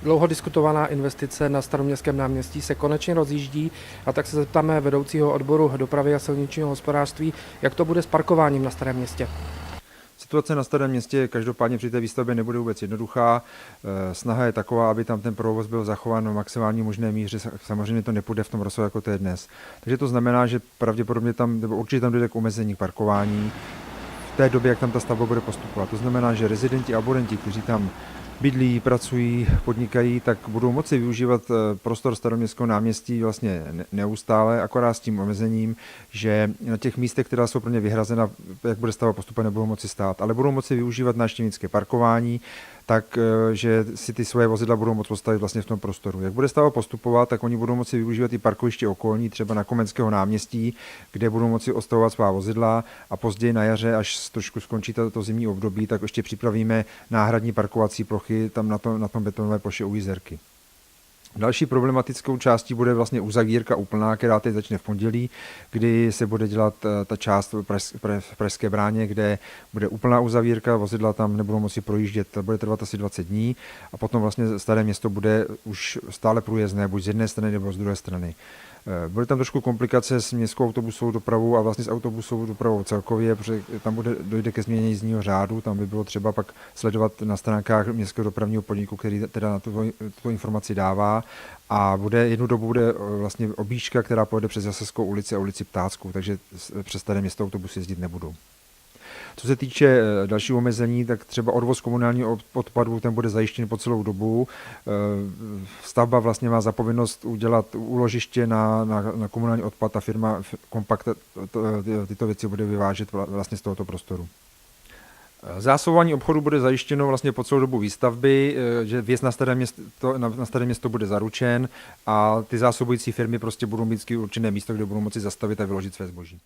Dlouho diskutovaná investice na Staroměstském náměstí se konečně rozjíždí, a tak se zeptáme vedoucího odboru dopravy a silničního hospodářství, jak to bude s parkováním na Starém Městě. Situace na Starém Městě každopádně při té výstavbě nebude vůbec jednoduchá. Snaha je taková, aby tam ten provoz byl zachován v maximální možné míře. Samozřejmě to nepůjde v tom rozsahu, jako to je dnes. Takže to znamená, že pravděpodobně tam, nebo určitě tam dojde k omezení parkování v té době, jak tam ta stavba bude postupovat. To znamená, že rezidenti a abonenti, kteří tam bydlí, pracují, podnikají, tak budou moci využívat prostor Staroměstského náměstí vlastně neustále, akorát s tím omezením, že na těch místech, která jsou pro ně vyhrazena, jak bude stavba postupovat, nebudou moci stát, ale budou moci využívat návštěvnické parkování, tak, že si ty svoje vozidla budou moci postavit vlastně v tom prostoru. Jak bude stavba postupovat, tak oni budou moci využívat i parkoviště okolní, třeba na Komenského náměstí, kde budou moci odstavovat svá vozidla, a později na jaře, až trošku skončí to zimní období, tak ještě připravíme náhradní parkovací plochy tam na tom betonové ploše u Jizerky. Další problematickou částí bude vlastně uzavírka úplná, která teď začne v pondělí, kdy se bude dělat ta část v Pražské bráně, kde bude úplná uzavírka, vozidla tam nebudou moci projíždět, to bude trvat asi 20 dní, a potom vlastně Staré Město bude už stále průjezdné, buď z jedné strany nebo z druhé strany. Bude tam trošku komplikace s městskou autobusovou dopravou a vlastně s autobusovou dopravou celkově, protože tam dojde ke změně jízdního řádu, tam by bylo třeba pak sledovat na stránkách městského dopravního podniku, který teda na tuto informaci dává, a jednu dobu bude vlastně objížďka, která pojede přes Jaselskou ulici a ulici Ptáckou, takže přes Staré Město autobusy jezdit nebudou. Co se týče dalšího omezení, tak třeba odvoz komunálního odpadu, ten bude zajištěn po celou dobu. Stavba vlastně má zapovinnost udělat úložiště na komunální odpad, a firma Kompakt tyto věci bude vyvážet vlastně z tohoto prostoru. Zásobování obchodu bude zajištěno vlastně po celou dobu výstavby, že vjezd na Staré Město bude zaručen, a ty zásobující firmy prostě budou mít určené místo, kde budou moci zastavit a vyložit své zboží.